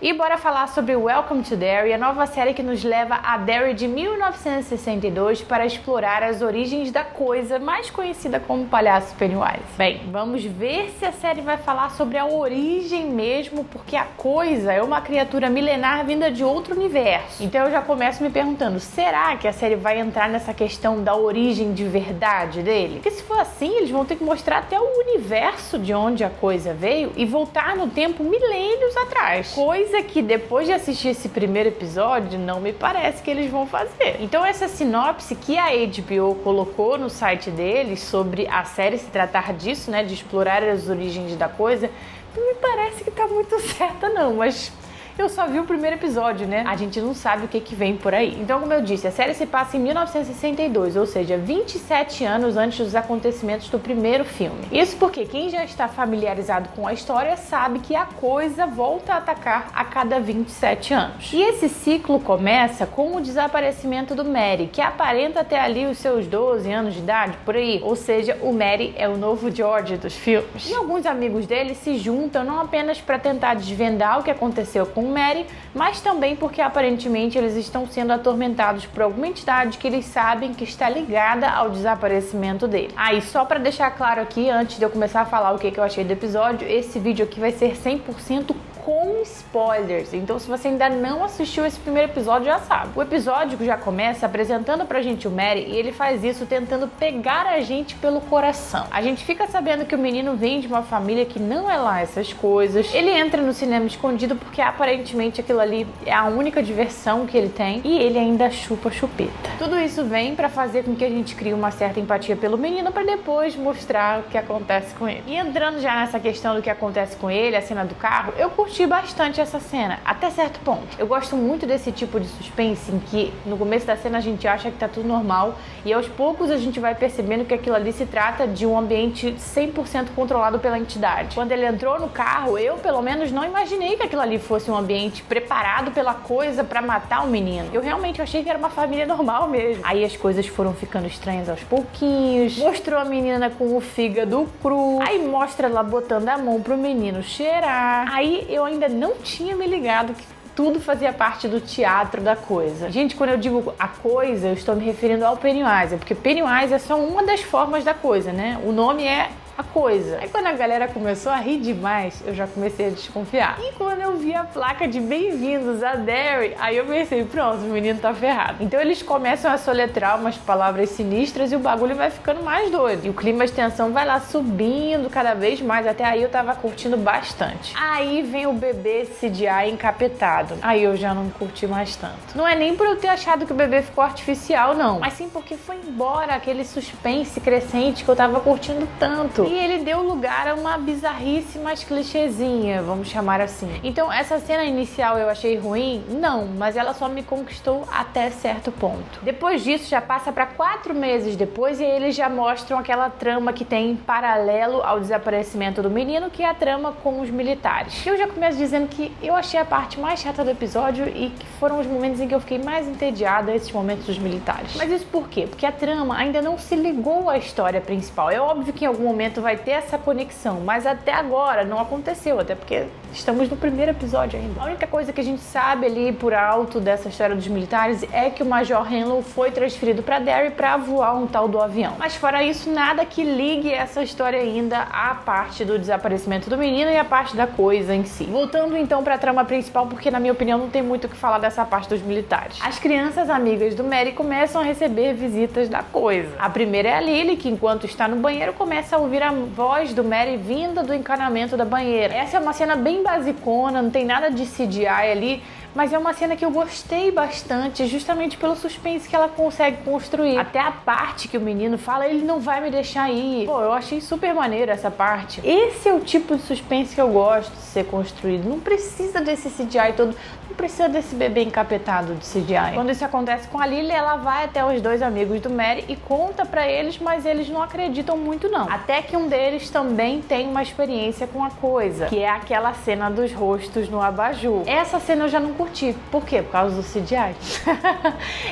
E bora falar sobre Welcome to Derry, a nova série que nos leva a Derry de 1962 para explorar as origens da coisa mais conhecida como Palhaço Pennywise. Bem, vamos ver se a série vai falar sobre a origem mesmo, porque a coisa é uma criatura milenar vinda de outro universo. Então eu já começo me perguntando, será que a série vai entrar nessa questão da origem de verdade dele? Porque se for assim, eles vão ter que mostrar até o universo de onde a coisa veio e voltar no tempo milênios atrás. Coisa que depois de assistir esse primeiro episódio, não me parece que eles vão fazer. Então essa sinopse que a HBO colocou no site deles sobre a série se tratar disso, né, de explorar as origens da coisa, não me parece que tá muito certa não, mas eu só vi o primeiro episódio, né? A gente não sabe o que vem por aí. Então, como eu disse, a série se passa em 1962, ou seja, 27 anos antes dos acontecimentos do primeiro filme. Isso porque quem já está familiarizado com a história sabe que a coisa volta a atacar a cada 27 anos. E esse ciclo começa com o desaparecimento do Mary, que aparenta ter ali os seus 12 anos de idade, por aí. Ou seja, o Mary é o novo George dos filmes. E alguns amigos dele se juntam não apenas para tentar desvendar o que aconteceu com Mary, mas também porque aparentemente eles estão sendo atormentados por alguma entidade que eles sabem que está ligada ao desaparecimento dele. E só para deixar claro aqui, antes de eu começar a falar o que eu achei do episódio, esse vídeo aqui vai ser 100% com spoilers, então se você ainda não assistiu esse primeiro episódio, já sabe. O episódio já começa apresentando pra gente o Mary e ele faz isso tentando pegar a gente pelo coração. A gente fica sabendo que o menino vem de uma família que não é lá essas coisas. Ele entra no cinema escondido porque aparentemente aquilo ali é a única diversão que ele tem e ele ainda chupa chupeta. Tudo isso vem pra fazer com que a gente crie uma certa empatia pelo menino pra depois mostrar o que acontece com ele. E entrando já nessa questão do que acontece com ele, a cena do carro, eu curti bastante essa cena, até certo ponto. Eu gosto muito desse tipo de suspense em que no começo da cena a gente acha que tá tudo normal e aos poucos a gente vai percebendo que aquilo ali se trata de um ambiente 100% controlado pela entidade. Quando ele entrou no carro, eu pelo menos não imaginei que aquilo ali fosse um ambiente preparado pela coisa pra matar o menino. Eu realmente achei que era uma família normal mesmo. Aí as coisas foram ficando estranhas aos pouquinhos, mostrou a menina com o fígado cru, aí mostra ela botando a mão pro menino cheirar. Aí eu ainda não tinha me ligado que tudo fazia parte do teatro da coisa. Gente, quando eu digo a coisa, eu estou me referindo ao Pennywise, porque Pennywise é só uma das formas da coisa, né? O nome é a coisa. Aí quando a galera começou a rir demais, eu já comecei a desconfiar. E quando eu vi a placa de bem-vindos a Derry, aí eu pensei, pronto, o menino tá ferrado. Então eles começam a soletrar umas palavras sinistras e o bagulho vai ficando mais doido. E o clima de tensão vai lá subindo cada vez mais, até aí eu tava curtindo bastante. Aí vem o bebê CGI encapetado. Aí eu já não curti mais tanto. Não é nem por eu ter achado que o bebê ficou artificial, não. Mas sim porque foi embora aquele suspense crescente que eu tava curtindo tanto. E ele deu lugar a uma bizarrice mais clichêzinha, vamos chamar assim. Então essa cena inicial eu achei ruim? Não, mas ela só me conquistou até certo ponto. Depois disso já passa para 4 meses depois e aí eles já mostram aquela trama que tem em paralelo ao desaparecimento do menino, que é a trama com os militares. Eu já começo dizendo que eu achei a parte mais chata do episódio e que foram os momentos em que eu fiquei mais entediada, esses momentos dos militares. Mas isso por quê? Porque a trama ainda não se ligou à história principal. É óbvio que em algum momento vai ter essa conexão, mas até agora não aconteceu, até porque estamos no primeiro episódio ainda. A única coisa que a gente sabe ali por alto dessa história dos militares é que o Major Henlow foi transferido para Derry para voar um tal do avião. Mas fora isso, nada que ligue essa história ainda à parte do desaparecimento do menino e à parte da coisa em si. Voltando então para a trama principal, porque na minha opinião não tem muito o que falar dessa parte dos militares. As crianças amigas do Mary começam a receber visitas da coisa. A primeira é a Lily, que enquanto está no banheiro começa a ouvir a voz do Mary vinda do encanamento da banheira. Essa é uma cena bem basicona, não tem nada de CGI ali, mas é uma cena que eu gostei bastante, justamente pelo suspense que ela consegue construir. Até a parte que o menino fala, ele não vai me deixar ir. Pô, eu achei super maneiro essa parte. Esse é o tipo de suspense que eu gosto de ser construído. Não precisa desse CGI todo, não precisa desse bebê encapetado de CGI. Quando isso acontece com a Lily, ela vai até os dois amigos do Mary e conta pra eles, mas eles não acreditam muito não. Até que um deles também tem uma experiência com a coisa, que é aquela cena dos rostos no abajur. Essa cena eu já não curti. Por quê? Por causa do CGI.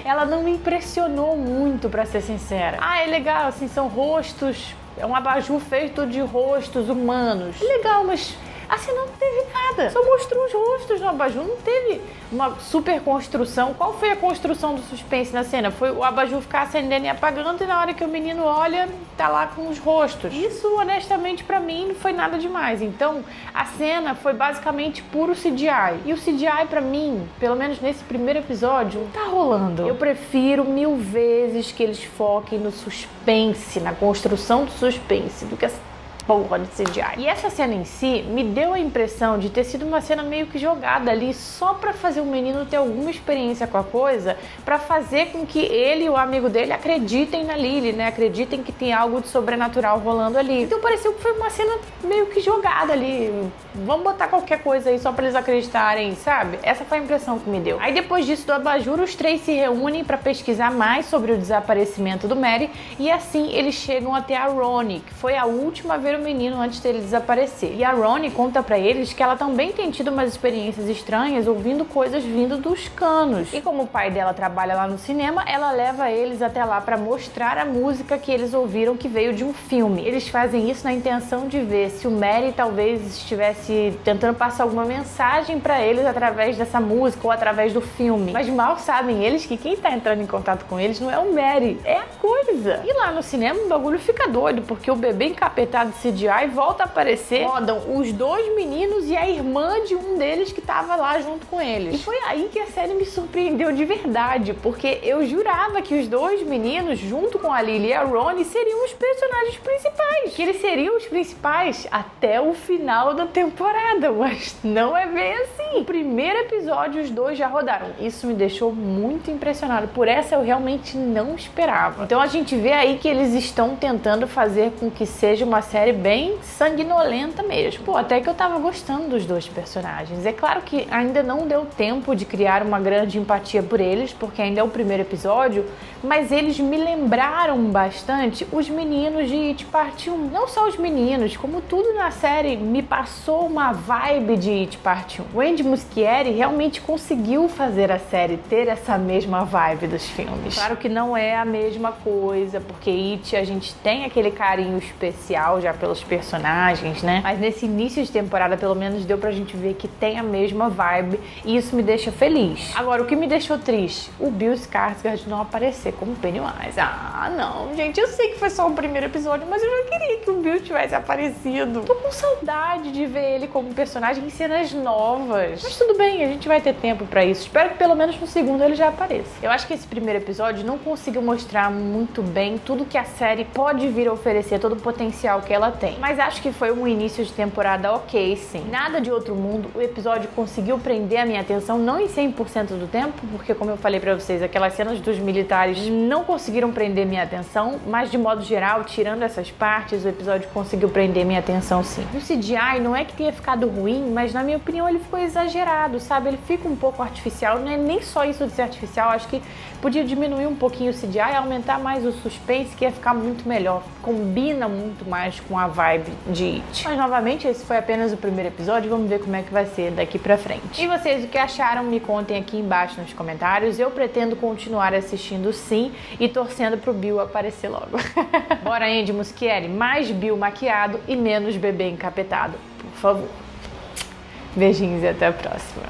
Ela não me impressionou muito, pra ser sincera. É legal, assim, são rostos, é um abajur feito de rostos humanos. É legal, mas Assim, não teve nada. Só mostrou os rostos no abajur, não teve uma super construção. Qual foi a construção do suspense na cena? Foi o abajur ficar acendendo e apagando e na hora que o menino olha, tá lá com os rostos. Isso, honestamente, pra mim, não foi nada demais. Então, a cena foi basicamente puro CGI. E o CGI, pra mim, pelo menos nesse primeiro episódio, tá rolando. Eu prefiro 1000 vezes que eles foquem no suspense, na construção do suspense, do que essa porra de CGI. E essa cena em si me deu a impressão de ter sido uma cena meio que jogada ali só pra fazer o menino ter alguma experiência com a coisa, pra fazer com que ele e o amigo dele acreditem na Lily, né? Acreditem que tem algo de sobrenatural rolando ali. Então pareceu que foi uma cena meio que jogada ali. Vamos botar qualquer coisa aí só pra eles acreditarem, sabe? Essa foi a impressão que me deu. Aí depois disso do abajur, os três se reúnem pra pesquisar mais sobre o desaparecimento do Mary e assim eles chegam até a Ronnie, que foi a última a ver o menino antes dele desaparecer. E a Ronnie conta pra eles que ela também tem tido umas experiências estranhas ouvindo coisas vindo dos canos. E como o pai dela trabalha lá no cinema, ela leva eles até lá pra mostrar a música que eles ouviram que veio de um filme. Eles fazem isso na intenção de ver se o Mary talvez estivesse tentando passar alguma mensagem pra eles através dessa música ou através do filme. Mas mal sabem eles que quem tá entrando em contato com eles não é o Mary, é a coisa. E lá no cinema o bagulho fica doido, porque o bebê encapetado CGI volta a aparecer, rodam os dois meninos e a irmã de um deles que tava lá junto com eles. E foi aí que a série me surpreendeu de verdade, porque eu jurava que os dois meninos, junto com a Lily e a Ronnie, seriam os personagens principais. Que eles seriam os principais até o final da temporada, mas não é bem assim. No primeiro episódio, os dois já rodaram. Isso me deixou muito impressionado. Por essa eu realmente não esperava. Então a gente vê aí que eles estão tentando fazer com que seja uma série bem sanguinolenta mesmo. Pô, até que eu tava gostando dos dois personagens. É claro que ainda não deu tempo de criar uma grande empatia por eles, porque ainda é o primeiro episódio, mas eles me lembraram bastante os meninos de It Part 1. Não só os meninos, como tudo na série me passou uma vibe de It Part 1. O Andy Muschietti realmente conseguiu fazer a série ter essa mesma vibe dos filmes. Claro que não é a mesma coisa, porque It a gente tem aquele carinho especial já pelos personagens, né? Mas nesse início de temporada, pelo menos, deu pra gente ver que tem a mesma vibe e isso me deixa feliz. Agora, o que me deixou triste? O Bill Skarsgård não aparecer como Pennywise. Ah, não, gente, eu sei que foi só o primeiro episódio, mas eu já queria que o Bill tivesse aparecido. Tô com saudade de ver ele como personagem em cenas novas. Mas tudo bem, a gente vai ter tempo pra isso. Espero que pelo menos no segundo ele já apareça. Eu acho que esse primeiro episódio não conseguiu mostrar muito bem tudo que a série pode vir a oferecer, todo o potencial que ela tem. Mas acho que foi um início de temporada ok, sim. Nada de outro mundo. O episódio conseguiu prender a minha atenção, não em 100% do tempo, porque como eu falei pra vocês, aquelas cenas dos militares não conseguiram prender minha atenção, mas de modo geral, tirando essas partes, o episódio conseguiu prender minha atenção, sim. O CGI não é que tenha ficado ruim, mas na minha opinião ele ficou exagerado, sabe? Ele fica um pouco artificial, não é nem só isso de ser artificial, acho que podia diminuir um pouquinho o CGI, aumentar mais o suspense, que ia ficar muito melhor. Combina muito mais com a vibe de It. Mas novamente, esse foi apenas o primeiro episódio, vamos ver como é que vai ser daqui pra frente. E vocês, o que acharam? Me contem aqui embaixo nos comentários. Eu pretendo continuar assistindo sim e torcendo pro Bill aparecer logo. Bora, Andy Muschietti, mais Bill maquiado e menos bebê encapetado, por favor. Beijinhos e até a próxima.